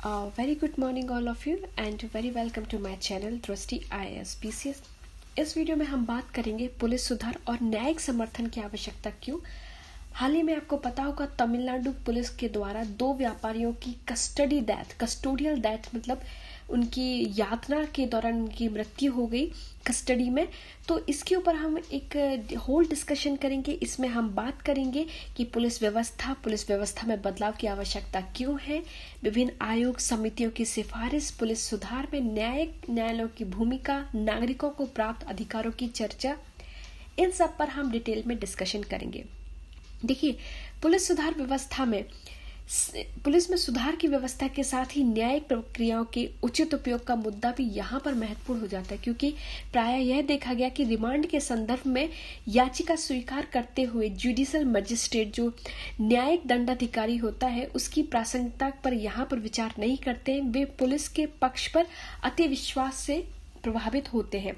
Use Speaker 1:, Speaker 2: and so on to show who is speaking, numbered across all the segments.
Speaker 1: Very good morning all of you and very welcome to my channel दृष्टि IAS PCS। इस video में हम बात करेंगे पुलिस सुधार और न्यायिक समर्थन की आवश्यकता क्यों। हाल ही में आपको पता होगा तमिलनाडु पुलिस के द्वारा 2 व्यापारियों की कस्टोडियल डेथ मतलब उनकी यातना के दौरान उनकी मृत्यु हो गई कस्टडी में। तो इसके ऊपर हम एक होल डिस्कशन करेंगे। इसमें हम बात करेंगे कि पुलिस व्यवस्था में बदलाव की आवश्यकता क्यों है, विभिन्न आयोग समितियों की सिफारिश, पुलिस सुधार में न्यायिक न्यायालयों की भूमिका, नागरिकों को प्राप्त अधिकारों की चर्चा, इन सब पर हम डिटेल में डिस्कशन करेंगे। देखिए, पुलिस में सुधार की व्यवस्था के साथ ही न्यायिक प्रक्रियाओं के उचित उपयोग का मुद्दा भी यहाँ पर महत्वपूर्ण हो जाता है, क्योंकि प्रायः यह देखा गया कि रिमांड के संदर्भ में याचिका स्वीकार करते हुए जुडिशियल मजिस्ट्रेट जो न्यायिक दंडाधिकारी होता है उसकी प्रासंगिकता पर यहाँ पर विचार नहीं करते हैं। वे पुलिस के पक्ष पर अति विश्वास से प्रभावित होते हैं।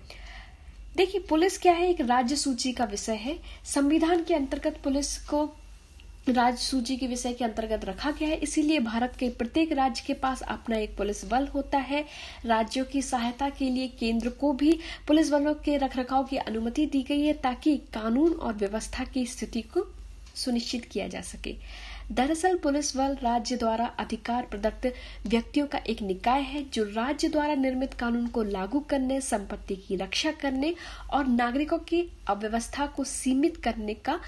Speaker 1: देखिए, पुलिस क्या है, एक राज्य सूची का विषय है। संविधान के अंतर्गत पुलिस को राज्य सूची के विषय के अंतर्गत रखा गया है, इसीलिए भारत के प्रत्येक राज्य के पास अपना एक पुलिस बल होता है। राज्यों की सहायता के लिए केंद्र को भी पुलिस बलों के रखरखाव की अनुमति दी गई है ताकि कानून और व्यवस्था की स्थिति को सुनिश्चित किया जा सके। दरअसल पुलिस बल राज्य द्वारा अधिकार प्रदत्त व्यक्तियों का एक निकाय है जो राज्य द्वारा निर्मित कानून को लागू करने, संपत्ति की रक्षा करने और नागरिकों की अव्यवस्था को सीमित करने का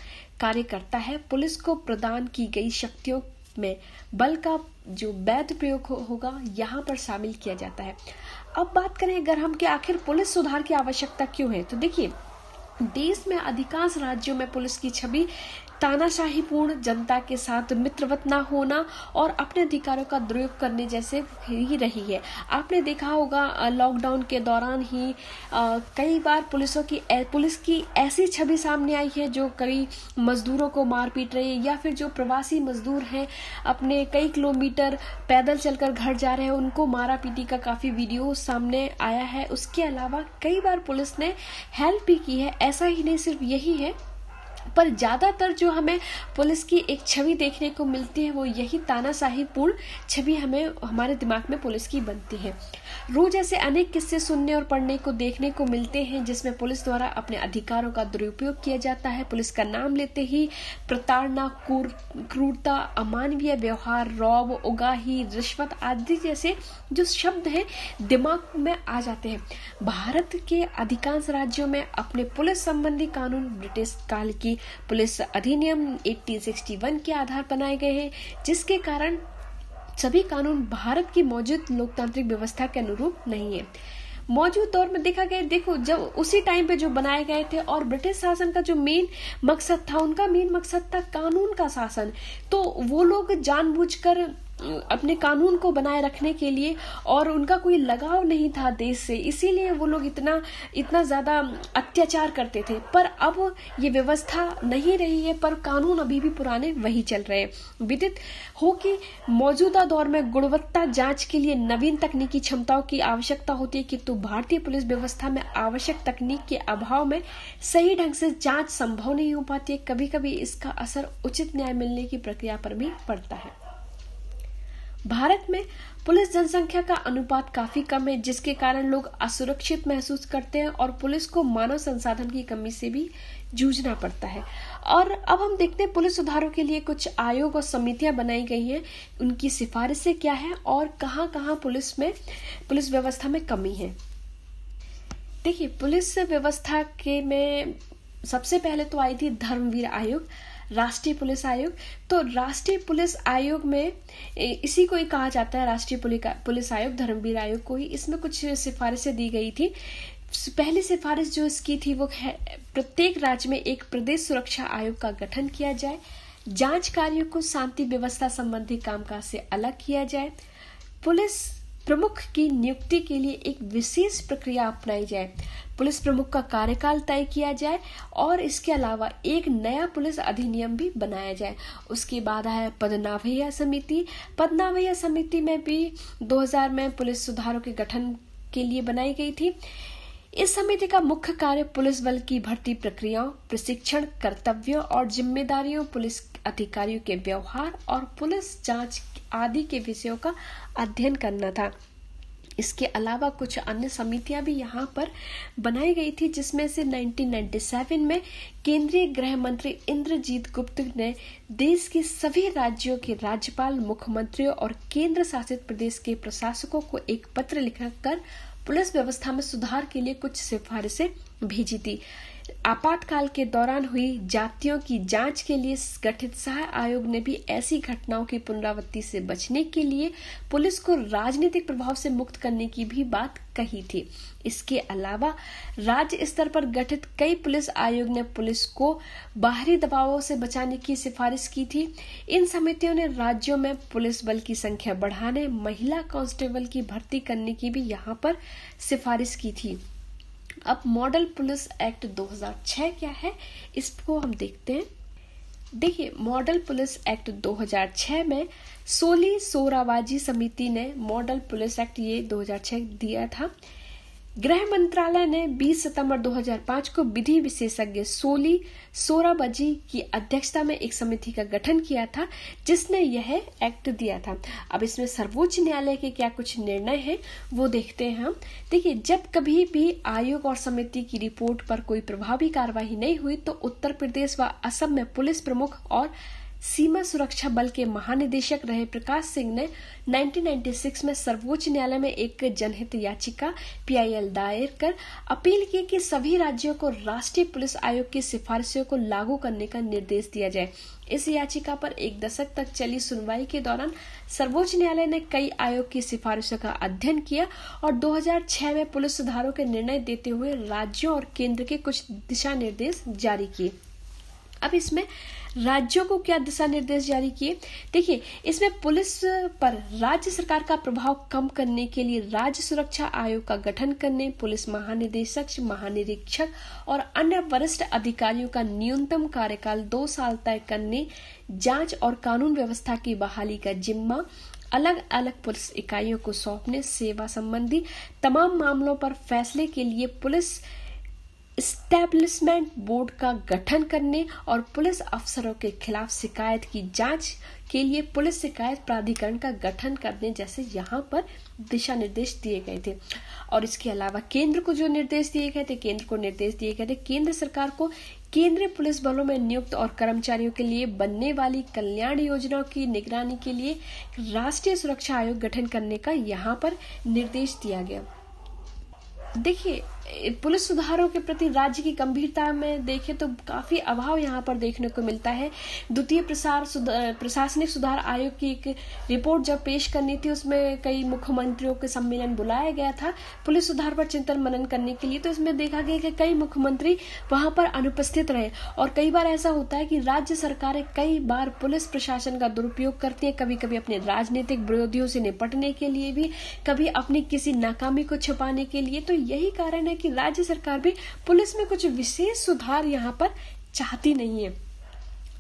Speaker 1: कार्य करता है। पुलिस को प्रदान की गई शक्तियों में बल का जो वैध प्रयोग होगा यहाँ पर शामिल किया जाता है। अब बात करें अगर हम कि आखिर पुलिस सुधार की आवश्यकता क्यों है, तो देखिए, देश में अधिकांश राज्यों में पुलिस की छवि तानाशाहीपूर्ण, जनता के साथ मित्रवत न होना और अपने अधिकारों का दुरुपयोग करने जैसे ही रही है। आपने देखा होगा लॉकडाउन के दौरान ही कई बार पुलिस की ऐसी छवि सामने आई है जो कई मजदूरों को मार पीट रही है, या फिर जो प्रवासी मजदूर हैं अपने कई किलोमीटर पैदल चलकर घर जा रहे हैं उनको मारा पीटी का काफी वीडियो सामने आया है। उसके अलावा कई बार पुलिस ने हेल्प भी की है। ऐसा ही नहीं सिर्फ यही है, पर ज्यादातर जो हमें पुलिस की एक छवि देखने को मिलती है वो यही तानाशाहीपूर्ण छवि हमें हमारे दिमाग में पुलिस की बनती है। रोज ऐसे अनेक किस्से सुनने और पढ़ने को देखने को मिलते हैं जिसमें पुलिस द्वारा अपने अधिकारों का दुरुपयोग किया जाता है। पुलिस का नाम लेते ही प्रताड़ना, क्रूरता, अमानवीय व्यवहार, रौब, उगाही, रिश्वत आदि जैसे जो शब्द हैं दिमाग में आ जाते हैं। भारत के अधिकांश राज्यों में अपने पुलिस संबंधी कानून ब्रिटिश काल की पुलिस अधिनियम 1861 के आधार बनाए गए हैं, जिसके कारण सभी कानून भारत की मौजूद लोकतांत्रिक व्यवस्था के अनुरूप नहीं है। मौजूद दौर में देखा गया, देखो, जब उसी टाइम पे जो बनाए गए थे और ब्रिटिश शासन का जो मेन मकसद था, उनका मेन मकसद था कानून का शासन। तो वो लोग जानबूझकर अपने कानून को बनाए रखने के लिए, और उनका कोई लगाव नहीं था देश से, इसीलिए वो लोग इतना ज्यादा अत्याचार करते थे। पर अब ये व्यवस्था नहीं रही है, पर कानून अभी भी पुराने वही चल रहे हैं। विदित हो कि मौजूदा दौर में गुणवत्ता जांच के लिए नवीन तकनीकी क्षमताओं की आवश्यकता होती है, किंतु भारतीय पुलिस व्यवस्था में आवश्यक तकनीक के अभाव में सही ढंग से जांच संभव नहीं हो पाती है। कभी कभी इसका असर उचित न्याय मिलने की प्रक्रिया पर भी पड़ता है। भारत में पुलिस जनसंख्या का अनुपात काफी कम है, जिसके कारण लोग असुरक्षित महसूस करते हैं और पुलिस को मानव संसाधन की कमी से भी जूझना पड़ता है। और अब हम देखते हैं पुलिस सुधारों के लिए कुछ आयोग और समितियां बनाई गई हैं, उनकी सिफारिशें क्या है और कहां-कहां पुलिस व्यवस्था में कमी है। देखिए, पुलिस व्यवस्था के में सबसे पहले तो आई थी धर्मवीर आयोग, राष्ट्रीय पुलिस आयोग। तो राष्ट्रीय पुलिस आयोग में इसी को ही कहा जाता है, राष्ट्रीय पुलिस आयोग, धर्मवीर आयोग को ही। इसमें कुछ सिफारिशें दी गई थी। पहली सिफारिश जो इसकी थी वो है प्रत्येक राज्य में एक प्रदेश सुरक्षा आयोग का गठन किया जाए, जांच कार्यों को शांति व्यवस्था संबंधी कामकाज से अलग किया जाए, पुलिस प्रमुख की नियुक्ति के लिए एक विशेष प्रक्रिया अपनाई जाए, पुलिस प्रमुख का कार्यकाल तय किया जाए और इसके अलावा एक नया पुलिस अधिनियम भी बनाया जाए। उसके बाद है पदनाभ्या समिति। पदनाभ्या समिति में भी 2000 में पुलिस सुधारों के गठन के लिए बनाई गई थी। इस समिति का मुख्य कार्य पुलिस बल की भर्ती प्रक्रियाओं, प्रशिक्षण, कर्तव्यों और जिम्मेदारियों, पुलिस अधिकारियों के व्यवहार और पुलिस जांच आदि के विषयों का अध्ययन करना था। इसके अलावा कुछ अन्य समितियां भी यहाँ पर बनाई गई थी, जिसमें से 1997 में केंद्रीय गृह मंत्री इंद्रजीत गुप्त ने देश के सभी राज्यों के राज्यपाल, मुख्यमंत्रियों और केंद्र शासित प्रदेश के प्रशासकों को एक पत्र लिखकर पुलिस व्यवस्था में सुधार के लिए कुछ सिफारिशें भेजी थी। आपातकाल के दौरान हुई जातियों की जांच के लिए गठित सहाय आयोग ने भी ऐसी घटनाओं की पुनरावृत्ति से बचने के लिए पुलिस को राजनीतिक प्रभाव से मुक्त करने की भी बात कही थी। इसके अलावा राज्य स्तर पर गठित कई पुलिस आयोग ने पुलिस को बाहरी दबावों से बचाने की सिफारिश की थी। इन समितियों ने राज्यों में पुलिस बल की संख्या बढ़ाने, महिला कांस्टेबल की भर्ती करने की भी यहाँ पर सिफारिश की थी। अब मॉडल पुलिस एक्ट 2006 क्या है, इसको हम देखते हैं। देखिए, मॉडल पुलिस एक्ट 2006 में सोली सोराबाजी समिति ने मॉडल पुलिस एक्ट ये 2006 दिया था। गृह मंत्रालय ने 20 सितंबर 2005 को विधि विशेषज्ञ सोली सोराबाजी की अध्यक्षता में एक समिति का गठन किया था, जिसने यह एक्ट दिया था। अब इसमें सर्वोच्च न्यायालय के क्या कुछ निर्णय हैं वो देखते हैं हम। देखिए, जब कभी भी आयोग और समिति की रिपोर्ट पर कोई प्रभावी कार्रवाई नहीं हुई तो उत्तर प्रदेश व असम में पुलिस प्रमुख और सीमा सुरक्षा बल के महानिदेशक रहे प्रकाश सिंह ने 1996 में सर्वोच्च न्यायालय में एक जनहित याचिका PIL दायर कर अपील की कि सभी राज्यों को राष्ट्रीय पुलिस आयोग की सिफारिशों को लागू करने का निर्देश दिया जाए। इस याचिका पर एक दशक तक चली सुनवाई के दौरान सर्वोच्च न्यायालय ने कई आयोग की सिफारिशों का अध्ययन किया और 2006 में पुलिस सुधारों के निर्णय देते हुए राज्यों और केंद्र के कुछ दिशा निर्देश जारी किए। अब इसमें राज्यों को क्या दिशा निर्देश जारी किए? देखिए, इसमें पुलिस पर राज्य सरकार का प्रभाव कम करने के लिए राज्य सुरक्षा आयोग का गठन करने, पुलिस महानिदेशक, महानिरीक्षक और अन्य वरिष्ठ अधिकारियों का न्यूनतम कार्यकाल 2 साल तय करने, जांच और कानून व्यवस्था की बहाली का जिम्मा अलग अलग पुलिस इकाइयों को सौंपने, सेवा संबंधी तमाम मामलों पर फैसले के लिए पुलिस एस्टैब्लिशमेंट बोर्ड का गठन करने और पुलिस अफसरों के खिलाफ शिकायत की जांच के लिए पुलिस शिकायत प्राधिकरण का गठन करने जैसे यहाँ पर दिशा निर्देश दिए गए थे। और इसके अलावा केंद्र को जो निर्देश दिए गए थे, केंद्र सरकार को केंद्रीय पुलिस बलों में नियुक्त और कर्मचारियों के लिए बनने वाली कल्याण योजनाओं की निगरानी के लिए राष्ट्रीय सुरक्षा आयोग गठन करने का यहाँ पर निर्देश दिया गया। देखिए, पुलिस सुधारों के प्रति राज्य की गंभीरता में देखें तो काफी अभाव यहाँ पर देखने को मिलता है। द्वितीय प्रशासनिक सुधार आयोग की एक रिपोर्ट जब पेश करनी थी, उसमें कई मुख्यमंत्रियों के सम्मेलन बुलाया गया था पुलिस सुधार पर चिंतन मनन करने के लिए। तो इसमें देखा गया कि कई मुख्यमंत्री वहां पर अनुपस्थित रहे और कई बार ऐसा होता है कि राज्य सरकारें कई बार पुलिस प्रशासन का दुरुपयोग करती है, कभी कभी अपने राजनीतिक विरोधियों से निपटने के लिए भी, कभी अपनी किसी नाकामी को छुपाने के लिए। तो यही कारण है कि राज्य सरकार भी पुलिस में कुछ विशेष सुधार यहाँ पर चाहती नहीं है।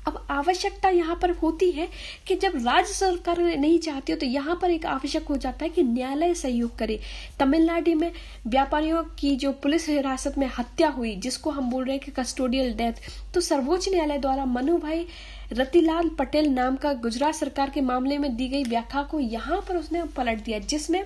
Speaker 1: अब आवश्यकता यहाँ पर होती है कि जब राज्य सरकार नहीं चाहती हो तो यहाँ पर एक आवश्यक हो जाता है कि न्यायालय सहयोग करे। तमिलनाडु में व्यापारियों की जो पुलिस हिरासत में हत्या हुई, जिसको हम बोल रहे हैं कि कस्टोडियल डेथ, तो सर्वोच्च न्यायालय द्वारा मनु भाई रतिलाल पटेल नाम का गुजरात सरकार के मामले में दी गई व्याख्या को यहाँ पर उसने पलट दिया, जिसमें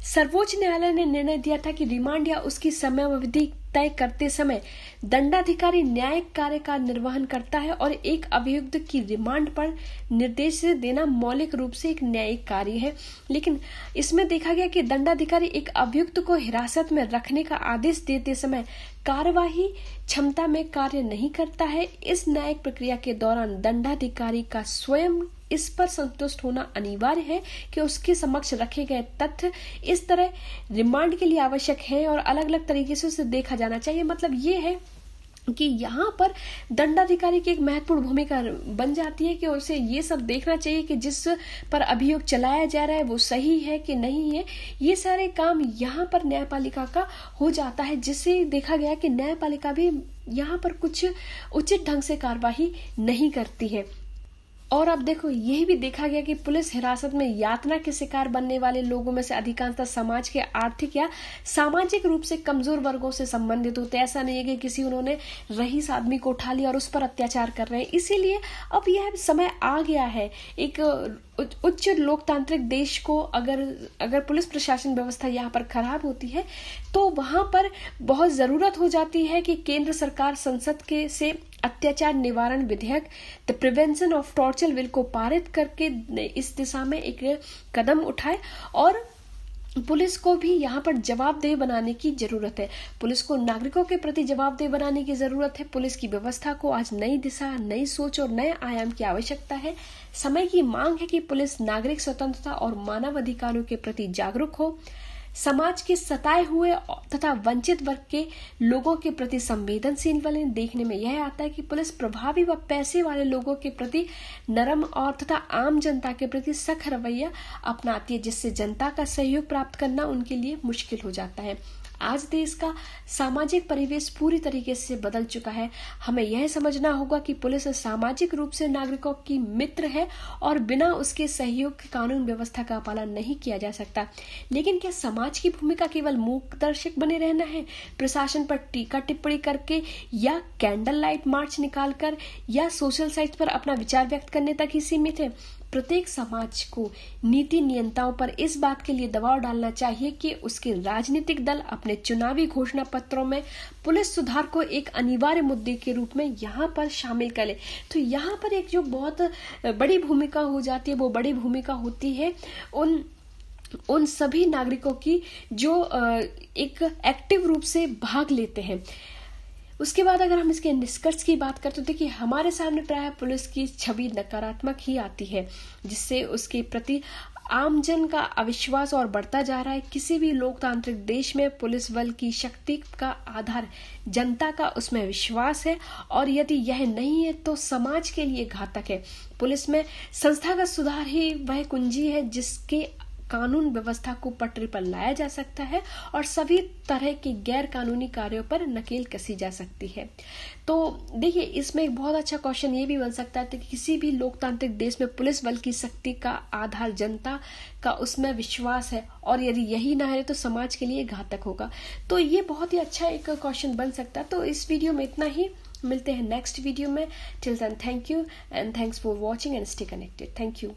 Speaker 1: सर्वोच्च न्यायालय ने निर्णय दिया था कि रिमांड या उसकी समयावधि तय करते समय दंडाधिकारी न्यायिक कार्य का निर्वहन करता है और एक अभियुक्त की रिमांड पर निर्देश देना मौलिक रूप से एक न्यायिक कार्य है। लेकिन इसमें देखा गया कि दंडाधिकारी एक अभियुक्त को हिरासत में रखने का आदेश देते समय कार्यवाही क्षमता में कार्य नहीं करता है। इस न्यायिक प्रक्रिया के दौरान दंडाधिकारी का स्वयं इस पर संतुष्ट होना अनिवार्य है कि उसके समक्ष रखे गए तथ्य इस तरह रिमांड के लिए आवश्यक है और अलग अलग तरीके से उसे देखा जाना चाहिए। मतलब ये है कि यहाँ पर दंडाधिकारी की एक महत्वपूर्ण भूमिका बन जाती है कि उसे ये सब देखना चाहिए कि जिस पर अभियोग चलाया जा रहा है वो सही है कि नहीं है। ये सारे काम यहाँ पर न्यायपालिका का हो जाता है, जिससे देखा गया कि न्यायपालिका भी यहाँ पर कुछ उचित ढंग से कार्यवाही नहीं करती है। और अब देखो यही भी देखा गया कि पुलिस हिरासत में यातना के शिकार बनने वाले लोगों में से अधिकांशतः समाज के आर्थिक या सामाजिक रूप से कमजोर वर्गों से संबंधित होते। ऐसा नहीं है कि किसी उन्होंने रईस आदमी को उठा लिया और उस पर अत्याचार कर रहे हैं। इसीलिए अब यह समय आ गया है एक उच्च लोकतांत्रिक देश को अगर पुलिस प्रशासन व्यवस्था यहाँ पर खराब होती है तो वहां पर बहुत जरूरत हो जाती है कि केंद्र सरकार संसद के से अत्याचार निवारण विधेयक the prevention of torture bill को पारित करके इस दिशा में एक कदम उठाए और पुलिस को भी यहाँ पर जवाबदेह बनाने की जरूरत है। पुलिस को नागरिकों के प्रति जवाबदेह बनाने की जरूरत है। पुलिस की व्यवस्था को आज नई दिशा, नई सोच और नए आयाम की आवश्यकता है। समय की मांग है कि पुलिस नागरिक स्वतंत्रता और मानव अधिकारों के प्रति जागरूक हो, समाज के सताए हुए तथा वंचित वर्ग के लोगों के प्रति संवेदनशील बने। देखने में यह आता है कि पुलिस प्रभावी व पैसे वाले लोगों के प्रति नरम और तथा आम जनता के प्रति सख्त रवैया अपनाती है, जिससे जनता का सहयोग प्राप्त करना उनके लिए मुश्किल हो जाता है। आज देश का सामाजिक परिवेश पूरी तरीके से बदल चुका है। हमें यह समझना होगा कि पुलिस सामाजिक रूप से नागरिकों की मित्र है और बिना उसके सहयोग के कानून व्यवस्था का पालन नहीं किया जा सकता। लेकिन क्या समाज की भूमिका केवल मूकदर्शक बने रहना है, प्रशासन पर टीका टिप्पणी करके या कैंडल लाइट मार्च निकालकर या सोशल साइट पर अपना विचार व्यक्त करने तक ही सीमित है? प्रत्येक समाज को नीति नियंताओं पर इस बात के लिए दबाव डालना चाहिए कि उसके राजनीतिक दल अपने चुनावी घोषणा पत्रों में पुलिस सुधार को एक अनिवार्य मुद्दे के रूप में यहाँ पर शामिल करें। तो यहाँ पर एक जो बहुत बड़ी भूमिका हो जाती है, वो बड़ी भूमिका होती है उन सभी नागरिकों की जो एक एक्टिव रूप से भाग लेते हैं। उसके बाद अगर हम इसके निष्कर्ष की बात करते तो देखिए हमारे सामने प्राय पुलिस की छवि नकारात्मक ही आती है, जिससे उसके प्रति आमजन का अविश्वास और बढ़ता जा रहा है। किसी भी लोकतांत्रिक देश में पुलिस बल की शक्ति का आधार जनता का उसमें विश्वास है और यदि यह नहीं है तो समाज के लिए घातक है। पुलिस में संस्थागत सुधार ही वह कुंजी है जिसके कानून व्यवस्था को पटरी पर लाया जा सकता है और सभी तरह के गैर कानूनी कार्यों पर नकेल कसी जा सकती है। तो देखिए इसमें एक बहुत अच्छा क्वेश्चन ये भी बन सकता है कि किसी भी लोकतांत्रिक देश में पुलिस बल की शक्ति का आधार जनता का उसमें विश्वास है और यदि यही ना है तो समाज के लिए घातक होगा। तो ये बहुत ही अच्छा एक क्वेश्चन बन सकता है। तो इस वीडियो में इतना ही, मिलते हैं नेक्स्ट वीडियो में। Till then thank you and thanks for watching and stay connected. Thank you.